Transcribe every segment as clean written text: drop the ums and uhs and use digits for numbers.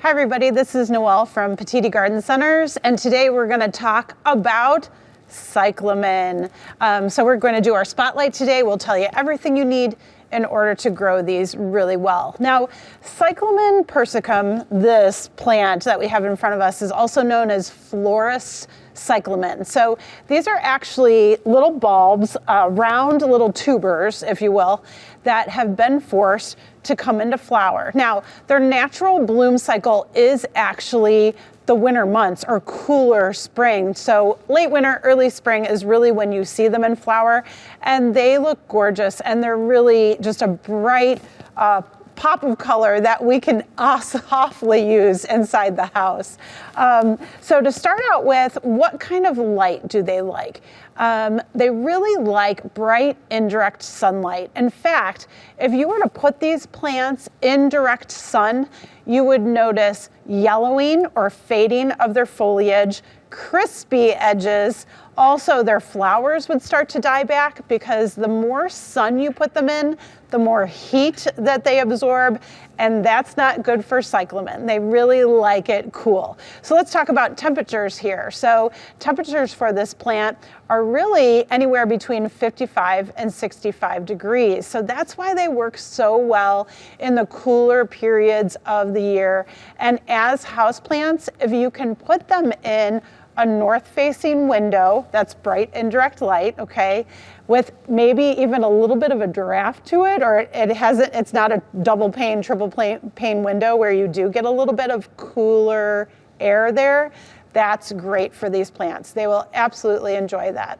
Hi everybody, this is Noelle from Petitti Garden Centers, and today we're going to talk about cyclamen. So we're going to do our spotlight today. We'll tell you everything you need in order to grow these really well. Now, Cyclamen persicum, this plant that we have in front of us, is also known as Florus cyclamen. So these are actually little bulbs, round little tubers, if you will, that have been forced to come into flower. Now, their natural bloom cycle is actually the winter months or cooler spring. So late winter, early spring is really when you see them in flower, and they look gorgeous, and they're really just a bright pop of color that we can softly use inside the house. So to start out with, what kind of light do they like? They really like bright, indirect sunlight. In fact, if you were to put these plants in direct sun, you would notice yellowing or fading of their foliage, crispy edges. Also, their flowers would start to die back because the more sun you put them in, the more heat that they absorb, and that's not good for cyclamen. They really like it cool. So let's talk about temperatures here. So temperatures for this plant are really anywhere between 55 and 65 degrees. So that's why they work so well in the cooler periods of the year. And as houseplants, if you can put them in a north-facing window that's bright indirect light, okay, with maybe even a little bit of a draft to it, or it's not a double pane, triple pane window where you do get a little bit of cooler air there, that's great for these plants. They will absolutely enjoy that.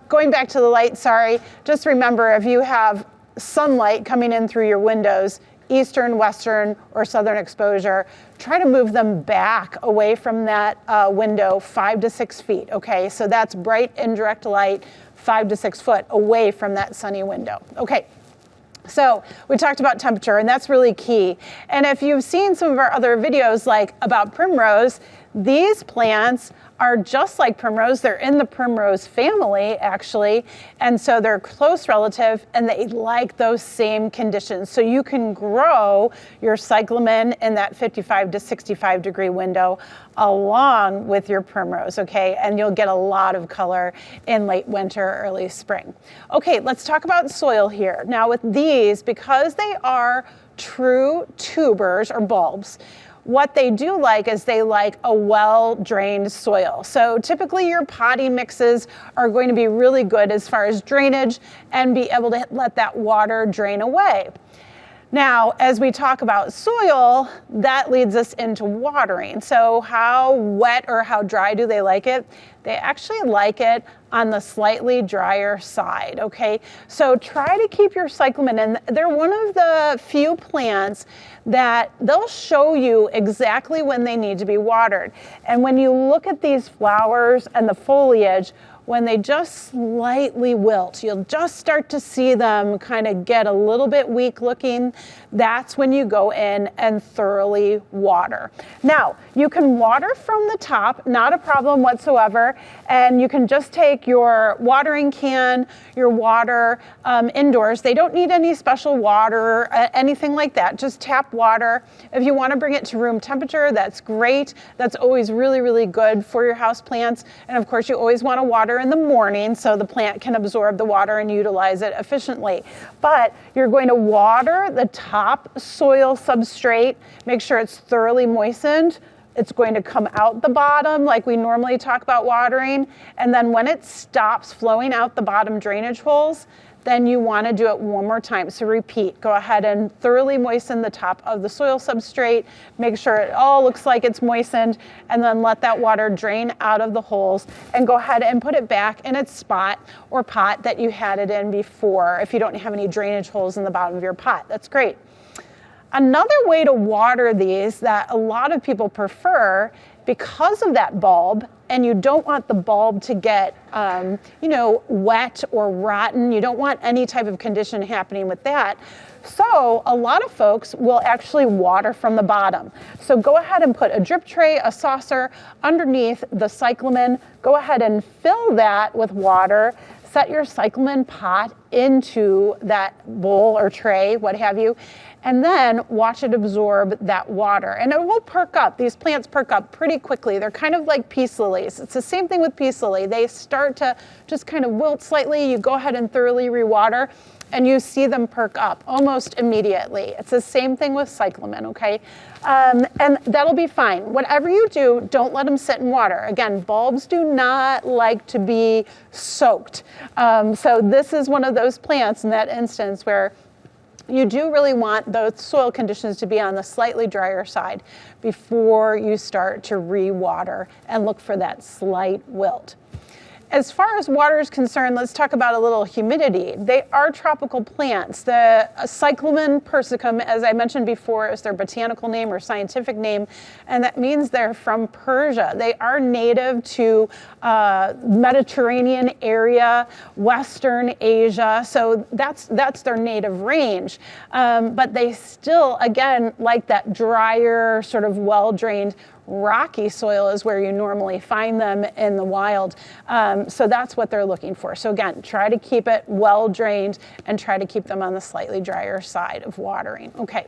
Going back to the light, sorry, just remember if you have sunlight coming in through your windows, eastern, western, or southern exposure, try to move them back away from that window 5 to 6 feet, okay? So that's bright indirect light, 5 to 6 foot away from that sunny window. Okay, so we talked about temperature, and that's really key. And if you've seen some of our other videos like about Primrose, these plants are just like Primrose. They're in the Primrose family, actually, and so they're close relative, and they like those same conditions. So you can grow your cyclamen in that 55 to 65 degree window along with your Primrose, okay? And you'll get a lot of color in late winter, early spring. Okay, let's talk about soil here. Now with these, because they are true tubers or bulbs, what they do like is they like a well-drained soil. So typically your potting mixes are going to be really good as far as drainage and be able to let that water drain away. Now, as we talk about soil, that leads us into watering. So how wet or how dry do they like it? They actually like it on the slightly drier side, okay? So try to keep your cyclamen, and they're one of the few plants that they'll show you exactly when they need to be watered. And when you look at these flowers and the foliage, when they just slightly wilt, you'll just start to see them kind of get a little bit weak looking. That's when you go in and thoroughly water. Now, you can water from the top, not a problem whatsoever, and you can just take your watering can, your water indoors. They don't need any special water, anything like that, just tap water. If you want to bring it to room temperature, that's great. That's always really, really good for your house plants. And of course, you always want to water in the morning so the plant can absorb the water and utilize it efficiently. But you're going to water the top soil substrate, make sure it's thoroughly moistened. It's going to come out the bottom like we normally talk about watering. And then when it stops flowing out the bottom drainage holes, then you want to do it one more time. So repeat, go ahead and thoroughly moisten the top of the soil substrate, make sure it all looks like it's moistened, and then let that water drain out of the holes, and go ahead and put it back in its spot or pot that you had it in before if you don't have any drainage holes in the bottom of your pot. That's great. Another way to water these that a lot of people prefer, because of that bulb, and you don't want the bulb to get, wet or rotten. You don't want any type of condition happening with that. So a lot of folks will actually water from the bottom. So go ahead and put a drip tray, a saucer underneath the cyclamen. Go ahead and fill that with water. Set your cyclamen pot into that bowl or tray, what have you, and then watch it absorb that water. And it will perk up. These plants perk up pretty quickly. They're kind of like peace lilies. It's the same thing with peace lily. They start to just kind of wilt slightly. You go ahead and thoroughly rewater, and you see them perk up almost immediately. It's the same thing with cyclamen, okay? And that'll be fine. Whatever you do, don't let them sit in water. Again, bulbs do not like to be soaked. So this is one of those plants in that instance where you do really want those soil conditions to be on the slightly drier side before you start to re-water and look for that slight wilt. As far as water is concerned, let's talk about a little humidity. They are tropical plants. The Cyclamen persicum, as I mentioned before, is their botanical name or scientific name, and that means they're from Persia. They are native to Mediterranean area, Western Asia, so that's their native range. But they still, again, like that drier, sort of well-drained, rocky soil is where you normally find them in the wild. So that's what they're looking for. So again, try to keep it well drained and try to keep them on the slightly drier side of watering. Okay,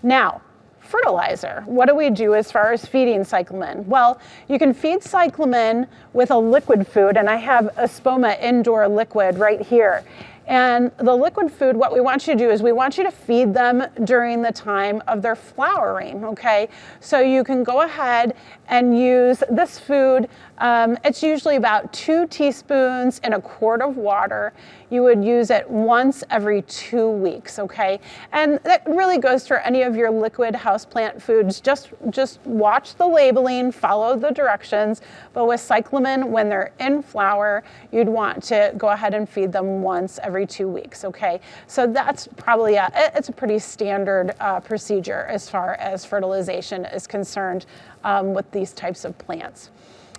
now fertilizer. What do we do as far as feeding cyclamen? Well, you can feed cyclamen with a liquid food, and I have a Spoma indoor liquid right here. And the liquid food, what we want you to do is we want you to feed them during the time of their flowering, okay? So you can go ahead and use this food. It's usually about 2 teaspoons in a quart of water. You would use it once every 2 weeks, okay? And that really goes for any of your liquid houseplant foods. Just watch the labeling, follow the directions. But with cyclamen, when they're in flower, you'd want to go ahead and feed them once every 2 weeks, okay? So that's probably, it's a pretty standard procedure as far as fertilization is concerned with these types of plants.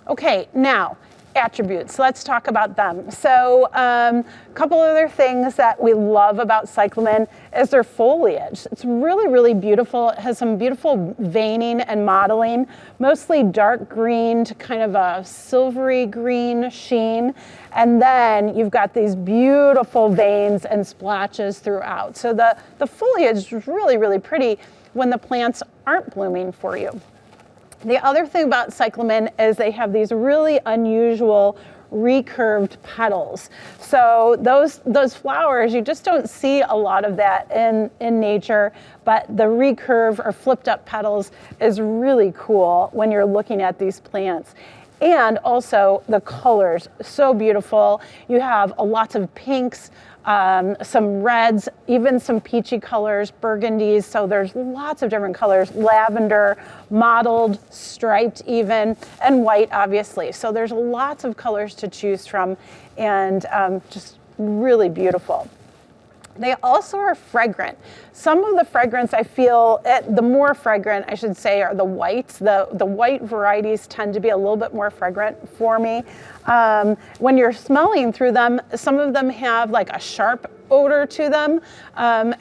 Okay, now, attributes. Let's talk about them. So a couple other things that we love about cyclamen is their foliage. It's really, really beautiful. It has some beautiful veining and mottling, mostly dark green to kind of a silvery green sheen. And then you've got these beautiful veins and splotches throughout. So the foliage is really, really pretty when the plants aren't blooming for you. The other thing about cyclamen is they have these really unusual recurved petals. So those flowers, you just don't see a lot of that in nature, but the recurve or flipped up petals is really cool when you're looking at these plants. And also the colors, so beautiful. You have lots of pinks, some reds, even some peachy colors, burgundies. So there's lots of different colors, lavender, mottled, striped even, and white, obviously. So there's lots of colors to choose from, and just really beautiful. They also are fragrant. Some of the fragrance I feel, the more fragrant I should say, are the whites. The white varieties tend to be a little bit more fragrant for me. When you're smelling through them, some of them have like a sharp odor to them.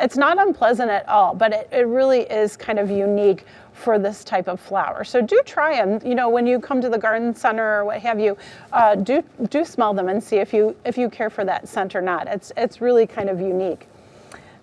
It's not unpleasant at all, but it really is kind of unique for this type of flower. So do try them. You know, when you come to the garden center or what have you, do smell them and see if you care for that scent or not. It's really kind of unique.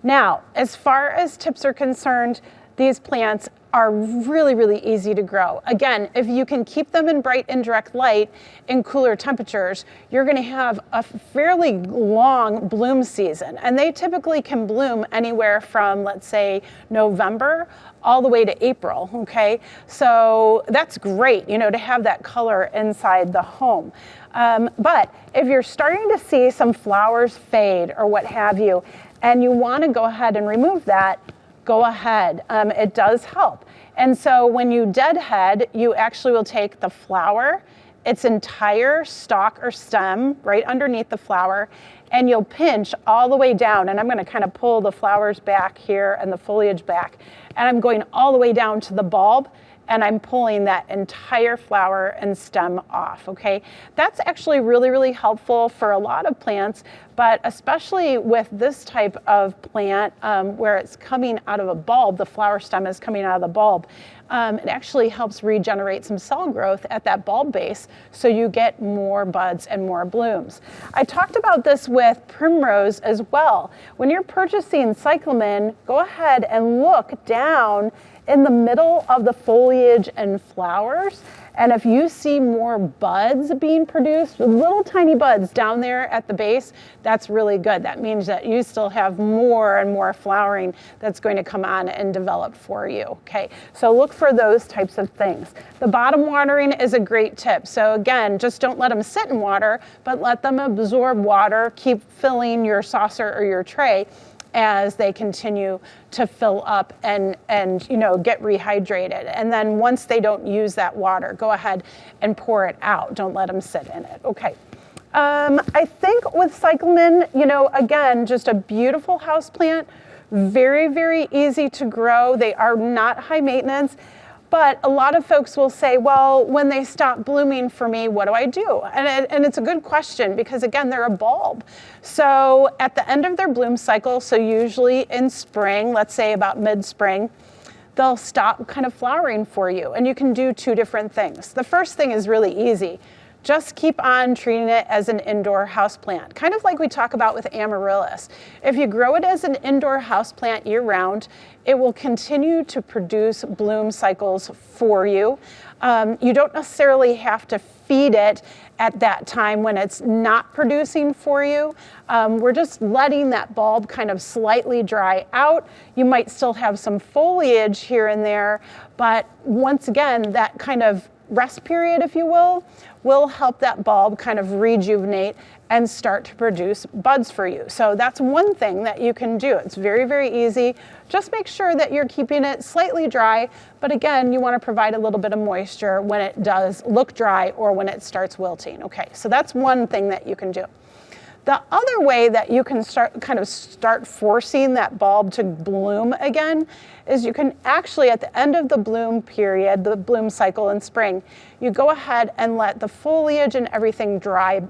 Now, as far as tips are concerned, these plants are really, really easy to grow. Again, if you can keep them in bright indirect light in cooler temperatures, you're going to have a fairly long bloom season. And they typically can bloom anywhere from, let's say, November all the way to April, okay? So that's great, you know, to have that color inside the home. But if you're starting to see some flowers fade or what have you, and you want to go ahead and remove that, go ahead. It does help. And so when you deadhead, you actually will take the flower, its entire stalk or stem right underneath the flower, and you'll pinch all the way down. And I'm going to kind of pull the flowers back here and the foliage back. And I'm going all the way down to the bulb, and I'm pulling that entire flower and stem off, okay? That's actually really, really helpful for a lot of plants, but especially with this type of plant where it's coming out of a bulb, the flower stem is coming out of the bulb. it actually helps regenerate some cell growth at that bulb base so you get more buds and more blooms. I talked about this with Primrose as well. When you're purchasing Cyclamen, go ahead and look down in the middle of the foliage and flowers. And if you see more buds being produced, little tiny buds down there at the base, that's really good. That means that you still have more and more flowering that's going to come on and develop for you, okay? So look for those types of things. The bottom watering is a great tip. So again, just don't let them sit in water, but let them absorb water, keep filling your saucer or your tray as they continue to fill up and get rehydrated. And then once they don't use that water, go ahead and pour it out. Don't let them sit in it. Okay. I think with Cyclamen, again, just a beautiful house plant, very, very easy to grow. They are not high maintenance. But a lot of folks will say, well, when they stop blooming for me, what do I do? And it's a good question because, again, they're a bulb. So at the end of their bloom cycle, so usually in spring, let's say about mid-spring, they'll stop kind of flowering for you. And you can do two different things. The first thing is really easy. Just keep on treating it as an indoor houseplant, kind of like we talk about with amaryllis. If you grow it as an indoor houseplant year-round, it will continue to produce bloom cycles for you. You don't necessarily have to feed it at that time when it's not producing for you. We're just letting that bulb kind of slightly dry out. You might still have some foliage here and there, but once again, that kind of rest period, if you will help that bulb kind of rejuvenate and start to produce buds for you. So that's one thing that you can do. It's very, very easy. Just make sure that you're keeping it slightly dry, but again, you want to provide a little bit of moisture when it does look dry or when it starts wilting. Okay, so that's one thing that you can do. The other way that you can start forcing that bulb to bloom again is you can actually, at the end of the bloom period, the bloom cycle in spring, you go ahead and let the foliage and everything dry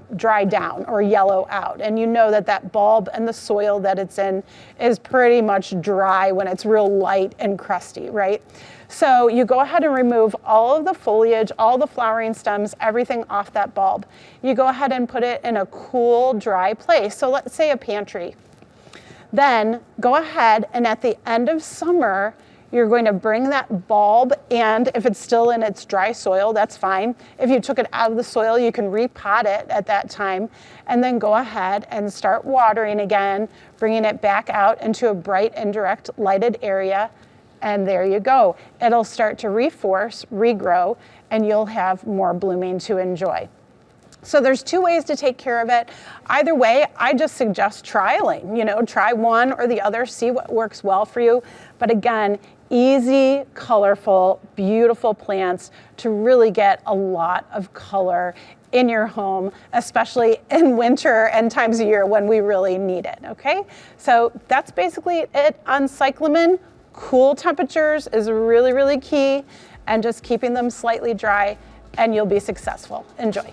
down or yellow out. And you know that that bulb and the soil that it's in is pretty much dry when it's real light and crusty, right? So you go ahead and remove all of the foliage, all the flowering stems, everything off that bulb. You go ahead and put it in a cool, dry place. So let's say a pantry. Then go ahead and at the end of summer, you're going to bring that bulb, and if it's still in its dry soil, that's fine. If you took it out of the soil, you can repot it at that time, and then go ahead and start watering again, bringing it back out into a bright and direct lighted area. And there you go. It'll start to reforce, regrow, and you'll have more blooming to enjoy. So there's two ways to take care of it. Either way, I just suggest trialing. Try one or the other, see what works well for you. But again, easy, colorful, beautiful plants to really get a lot of color in your home, especially in winter and times of year when we really need it, okay? So that's basically it on Cyclamen. Cool temperatures is really, really key, and just keeping them slightly dry and you'll be successful. Enjoy.